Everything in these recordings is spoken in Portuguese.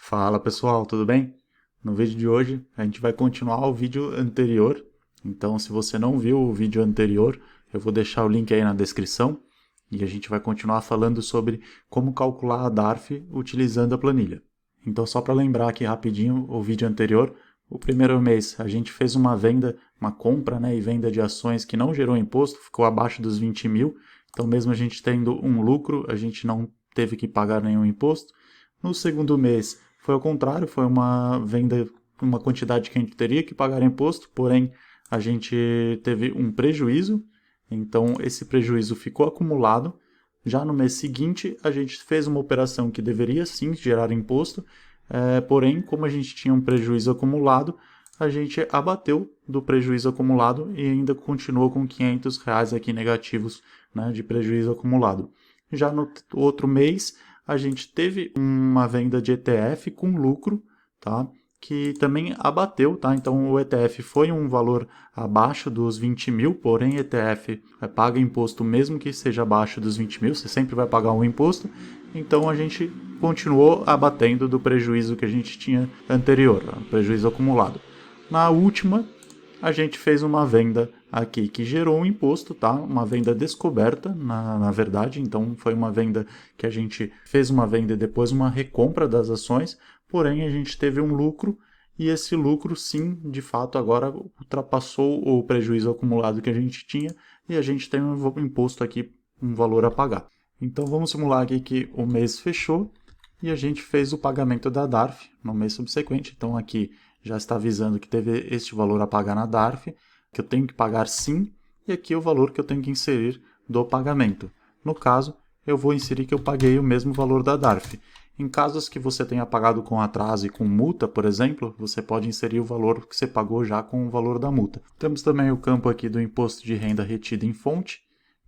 Fala pessoal, tudo bem? No vídeo de hoje a gente vai continuar o vídeo anterior, então se você não viu o vídeo anterior, eu vou deixar o link aí na descrição e a gente vai continuar falando sobre como calcular a DARF utilizando a planilha. Então só para lembrar aqui rapidinho o vídeo anterior, o primeiro mês a gente fez uma venda, uma compra e venda de ações que não gerou imposto, ficou abaixo dos 20 mil, então mesmo a gente tendo um lucro, a gente não teve que pagar nenhum imposto. No segundo mês foi ao contrário, foi uma venda, uma quantidade que a gente teria que pagar imposto, porém a gente teve um prejuízo, então esse prejuízo ficou acumulado. Já no mês seguinte, a gente fez uma operação que deveria sim gerar imposto, porém, como a gente tinha um prejuízo acumulado, a gente abateu do prejuízo acumulado e ainda continuou com R$ 500 aqui negativos, né, de prejuízo acumulado. Já no outro mês, a gente teve uma venda de ETF com lucro, tá? Que também abateu, tá? Então o ETF foi um valor abaixo dos 20 mil, porém ETF paga imposto mesmo que seja abaixo dos 20 mil, você sempre vai pagar um imposto, então a gente continuou abatendo do prejuízo que a gente tinha anterior, prejuízo acumulado. Na última, a gente fez uma venda aqui que gerou um imposto, tá? Uma venda descoberta, na verdade. Então, foi uma venda que a gente fez uma venda e depois uma recompra das ações, porém a gente teve um lucro e esse lucro, sim, de fato, agora ultrapassou o prejuízo acumulado que a gente tinha e a gente tem um imposto aqui, um valor a pagar. Então, vamos simular aqui que o mês fechou e a gente fez o pagamento da DARF no mês subsequente. Então, aqui já está avisando que teve este valor a pagar na DARF, que eu tenho que pagar sim, e aqui é o valor que eu tenho que inserir do pagamento. No caso, eu vou inserir que eu paguei o mesmo valor da DARF. Em casos que você tenha pagado com atraso e com multa, por exemplo, você pode inserir o valor que você pagou já com o valor da multa. Temos também o campo aqui do imposto de renda retido em fonte,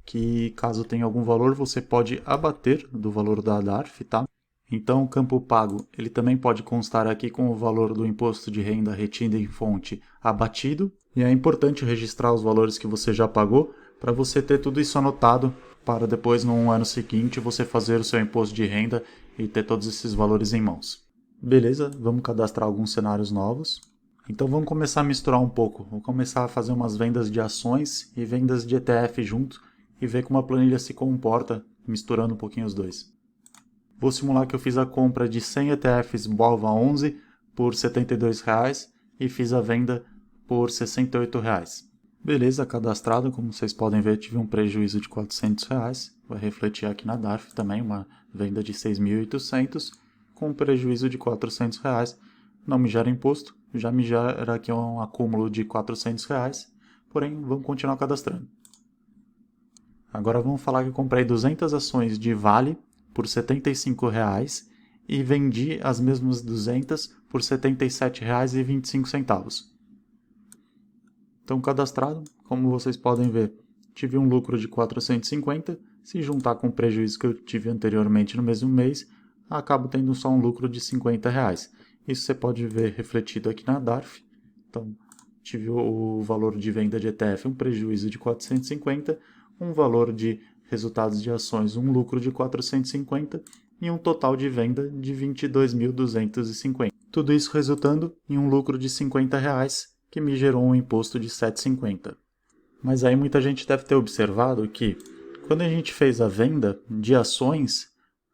que caso tenha algum valor, você pode abater do valor da DARF, tá? Então, o campo pago ele também pode constar aqui com o valor do imposto de renda retido em fonte abatido. E é importante registrar os valores que você já pagou para você ter tudo isso anotado para depois, no ano seguinte, você fazer o seu imposto de renda e ter todos esses valores em mãos. Beleza, vamos cadastrar alguns cenários novos. Então vamos começar a misturar um pouco. Vou começar a fazer umas vendas de ações e vendas de ETF junto e ver como a planilha se comporta misturando um pouquinho os dois. Vou simular que eu fiz a compra de 100 ETFs BOVA11 por R$ 72,00 e fiz a venda por R$ 68,00. Beleza, cadastrado, como vocês podem ver, tive um prejuízo de R$ 400,00. Vai refletir aqui na DARF também, uma venda de 6.800 com um prejuízo de R$ 400,00. Não me gera imposto, já me gera aqui um acúmulo de R$ 400,00, porém vamos continuar cadastrando. Agora vamos falar que eu comprei 200 ações de Vale por R$ 75,00 e vendi as mesmas 200 por R$ 77,25. Então, cadastrado, como vocês podem ver, tive um lucro de 450, se juntar com o prejuízo que eu tive anteriormente no mesmo mês, acabo tendo só um lucro de R$ 50,00. Isso você pode ver refletido aqui na DARF. Então, tive o valor de venda de ETF, um prejuízo de 450, um valor de resultados de ações, um lucro de 450 e um total de venda de 22.250. Tudo isso resultando em um lucro de R$ 50,00, que me gerou um imposto de R$ 7,50. Mas aí muita gente deve ter observado que, quando a gente fez a venda de ações,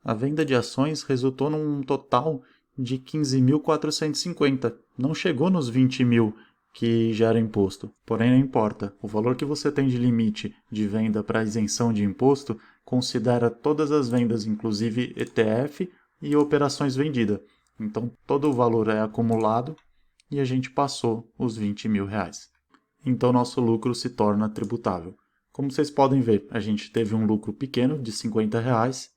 a venda de ações resultou num total de 15.450. Não chegou nos 20 mil que gera imposto. Porém, não importa. O valor que você tem de limite de venda para isenção de imposto considera todas as vendas, inclusive ETF e operações vendidas. Então, todo o valor é acumulado e a gente passou os 20 mil reais. Então, nosso lucro se torna tributável. Como vocês podem ver, a gente teve um lucro pequeno de R$ 50,00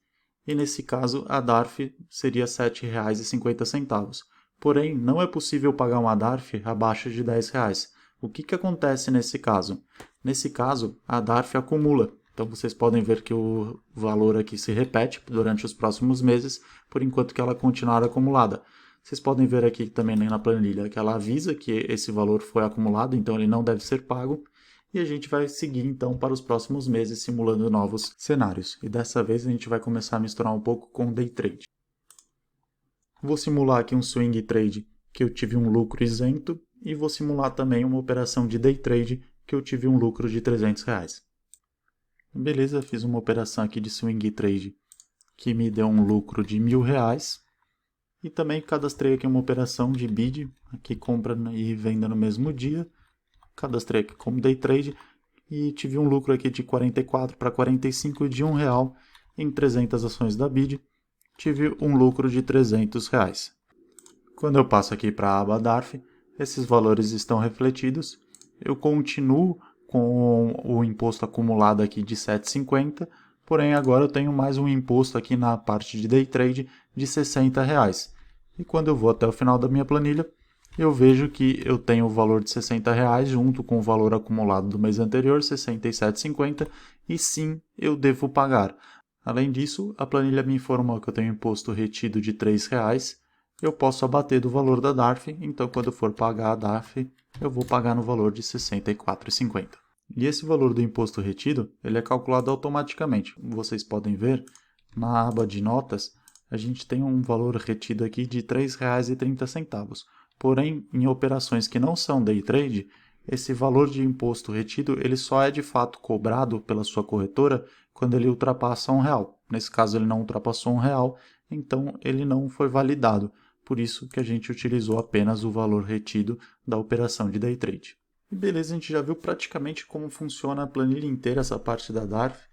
e, nesse caso, a DARF seria R$ 7,50. Porém, não é possível pagar uma DARF abaixo de R$ 10,00. O que acontece nesse caso? Nesse caso, a DARF acumula. Então, vocês podem ver que o valor aqui se repete durante os próximos meses, por enquanto que ela continuar acumulada. Vocês podem ver aqui também na planilha que ela avisa que esse valor foi acumulado, então ele não deve ser pago. E a gente vai seguir então para os próximos meses simulando novos cenários. E dessa vez a gente vai começar a misturar um pouco com o Day Trade. Vou simular aqui um swing trade que eu tive um lucro isento e vou simular também uma operação de day trade que eu tive um lucro de R$300. Beleza, fiz uma operação aqui de swing trade que me deu um lucro de R$1.000 e também cadastrei aqui uma operação de bid, aqui compra e venda no mesmo dia, cadastrei aqui como day trade e tive um lucro aqui de 44 para 45 de R$1 em 300 ações da bid, tive um lucro de R$300. Quando eu passo aqui para a aba DARF, esses valores estão refletidos. Eu continuo com o imposto acumulado aqui de 7,50, porém agora eu tenho mais um imposto aqui na parte de day trade de R$60. E quando eu vou até o final da minha planilha, eu vejo que eu tenho o valor de R$60 junto com o valor acumulado do mês anterior, R$ 67,50, e sim, eu devo pagar. Além disso, a planilha me informou que eu tenho imposto retido de R$3, eu posso abater do valor da DARF, então quando eu for pagar a DARF, eu vou pagar no valor de R$ 64,50. E esse valor do imposto retido, ele é calculado automaticamente. Vocês podem ver, na aba de notas, a gente tem um valor retido aqui de R$ 3,30. Porém, em operações que não são day trade, esse valor de imposto retido ele só é de fato cobrado pela sua corretora quando ele ultrapassa R$1. Nesse caso, ele não ultrapassou R$1, então ele não foi validado. Por isso que a gente utilizou apenas o valor retido da operação de day trade. E beleza, a gente já viu praticamente como funciona a planilha inteira, essa parte da DARF,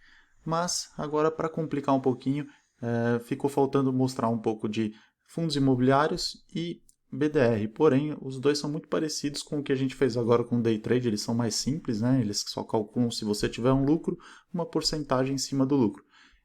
mas agora para complicar um pouquinho, ficou faltando mostrar um pouco de fundos imobiliários e BDR, porém os dois são muito parecidos com o que a gente fez agora com o day trade, eles são mais simples, né? Eles só calculam se você tiver um lucro, uma porcentagem em cima do lucro.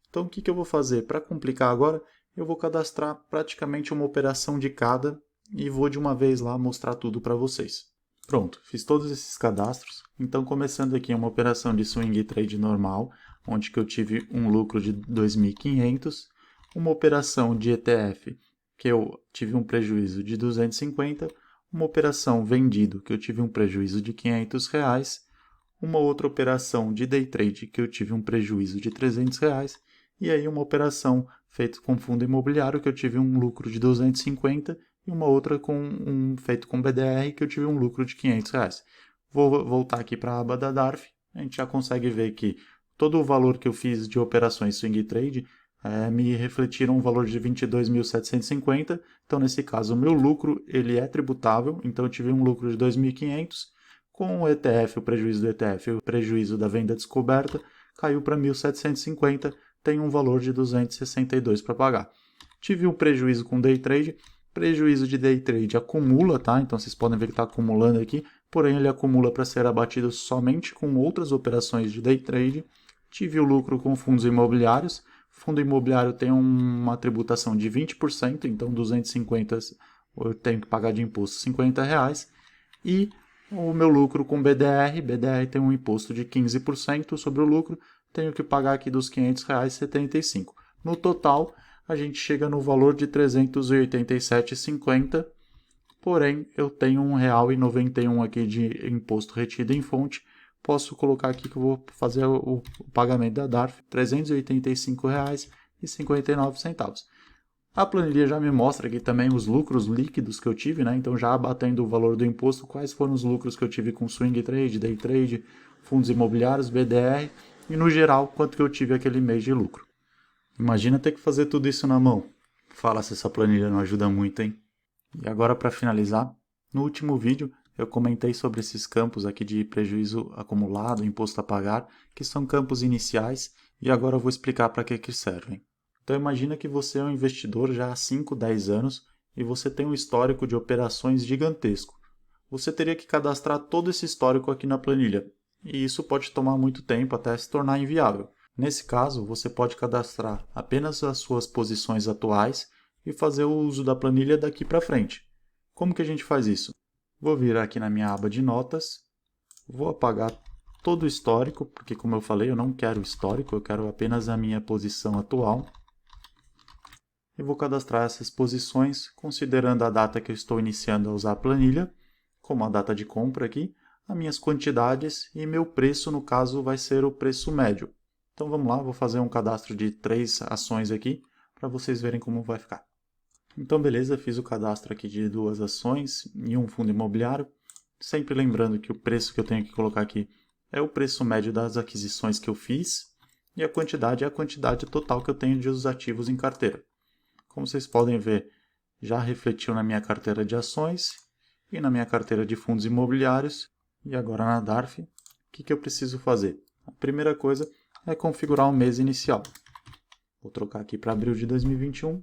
Então o que eu vou fazer? Para complicar agora, eu vou cadastrar praticamente uma operação de cada e vou de uma vez lá mostrar tudo para vocês. Pronto, fiz todos esses cadastros, então começando aqui uma operação de swing trade normal, onde que eu tive um lucro de 2.500, uma operação de ETF que eu tive um prejuízo de 250, uma operação vendido que eu tive um prejuízo de R$500, uma outra operação de day trade que eu tive um prejuízo de R$300, e aí uma operação feita com fundo imobiliário que eu tive um lucro de 250 e uma outra feito com BDR que eu tive um lucro de R$500. Vou voltar aqui para a aba da DARF, a gente já consegue ver que todo o valor que eu fiz de operações swing trade me refletiram um valor de 22.750, então nesse caso o meu lucro ele é tributável, então eu tive um lucro de 2.500, com o ETF, o prejuízo do ETF, o prejuízo da venda descoberta, caiu para 1.750, tem um valor de 262 para pagar. Tive um prejuízo com day trade, prejuízo de day trade acumula, tá? Então vocês podem ver que está acumulando aqui, porém ele acumula para ser abatido somente com outras operações de day trade. Tive o lucro com fundos imobiliários, fundo imobiliário tem uma tributação de 20%, então 250 eu tenho que pagar de imposto R$50, e o meu lucro com BDR tem um imposto de 15% sobre o lucro, tenho que pagar aqui dos R$500 75. No total, a gente chega no valor de 387,50, porém eu tenho R$1,91 aqui de imposto retido em fonte. Posso colocar aqui que eu vou fazer o pagamento da DARF, R$ 385,59. A planilha já me mostra aqui também os lucros líquidos que eu tive, né? Então já abatendo o valor do imposto, quais foram os lucros que eu tive com swing trade, day trade, fundos imobiliários, BDR e no geral quanto que eu tive aquele mês de lucro. Imagina ter que fazer tudo isso na mão. Fala se essa planilha não ajuda muito, hein? E agora para finalizar, no último vídeo eu comentei sobre esses campos aqui de prejuízo acumulado, imposto a pagar, que são campos iniciais, e agora eu vou explicar para que servem. Então imagina que você é um investidor já há 5, 10 anos e você tem um histórico de operações gigantesco. Você teria que cadastrar todo esse histórico aqui na planilha, e isso pode tomar muito tempo até se tornar inviável. Nesse caso, você pode cadastrar apenas as suas posições atuais e fazer o uso da planilha daqui para frente. Como que a gente faz isso? Vou virar aqui na minha aba de notas, vou apagar todo o histórico, porque como eu falei, eu não quero o histórico, eu quero apenas a minha posição atual. E vou cadastrar essas posições, considerando a data que eu estou iniciando a usar a planilha, como a data de compra aqui, as minhas quantidades e meu preço, no caso, vai ser o preço médio. Então vamos lá, vou fazer um cadastro de 3 ações aqui, para vocês verem como vai ficar. Então, beleza, fiz o cadastro aqui de 2 ações e um fundo imobiliário. Sempre lembrando que o preço que eu tenho que colocar aqui é o preço médio das aquisições que eu fiz e a quantidade é a quantidade total que eu tenho de os ativos em carteira. Como vocês podem ver, já refletiu na minha carteira de ações e na minha carteira de fundos imobiliários. E agora na DARF, o que eu preciso fazer? A primeira coisa é configurar o mês inicial. Vou trocar aqui para abril de 2021.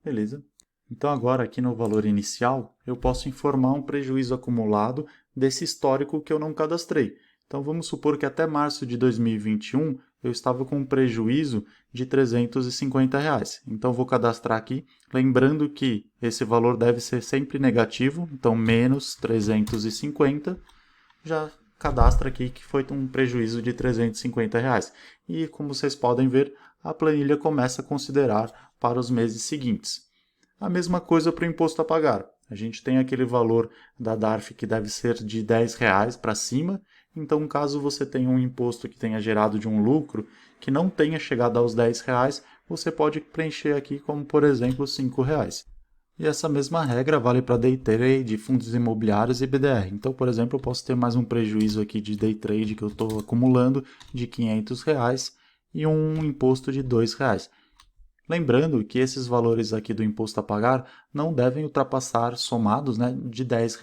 Beleza. Então agora aqui no valor inicial, eu posso informar um prejuízo acumulado desse histórico que eu não cadastrei. Então vamos supor que até março de 2021 eu estava com um prejuízo de R$ 350. Então vou cadastrar aqui, lembrando que esse valor deve ser sempre negativo, então menos 350, já cadastra aqui que foi um prejuízo de R$ 350. E como vocês podem ver, a planilha começa a considerar para os meses seguintes. A mesma coisa para o imposto a pagar. A gente tem aquele valor da DARF que deve ser de R$ 10 para cima, então caso você tenha um imposto que tenha gerado de um lucro que não tenha chegado aos R$ 10, você pode preencher aqui como, por exemplo, R$ 5. E essa mesma regra vale para day trade, fundos imobiliários e BDR. Então, por exemplo, eu posso ter mais um prejuízo aqui de day trade que eu estou acumulando de R$ 500 e um imposto de R$ 2. Lembrando que esses valores aqui do imposto a pagar não devem ultrapassar somados, né, de R$ 10,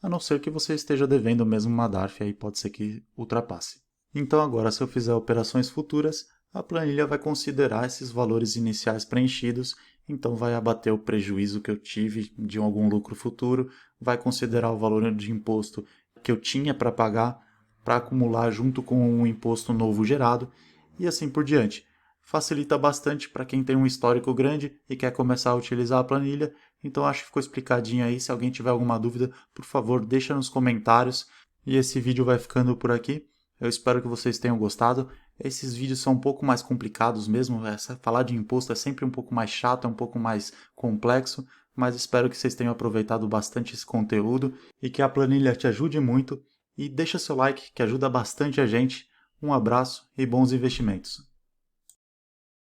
a não ser que você esteja devendo mesmo uma DARF, aí pode ser que ultrapasse. Então agora, se eu fizer operações futuras, a planilha vai considerar esses valores iniciais preenchidos, então vai abater o prejuízo que eu tive de algum lucro futuro, vai considerar o valor de imposto que eu tinha para pagar, para acumular junto com o imposto novo gerado, e assim por diante. Facilita bastante para quem tem um histórico grande e quer começar a utilizar a planilha, então acho que ficou explicadinho aí. Se alguém tiver alguma dúvida, por favor, deixa nos comentários. E esse vídeo vai ficando por aqui. Eu espero que vocês tenham gostado. Esses vídeos são um pouco mais complicados mesmo. Falar de imposto é sempre um pouco mais chato, é um pouco mais complexo, mas espero que vocês tenham aproveitado bastante esse conteúdo e que a planilha te ajude muito. E deixa seu like, que ajuda bastante a gente. Um abraço e bons investimentos.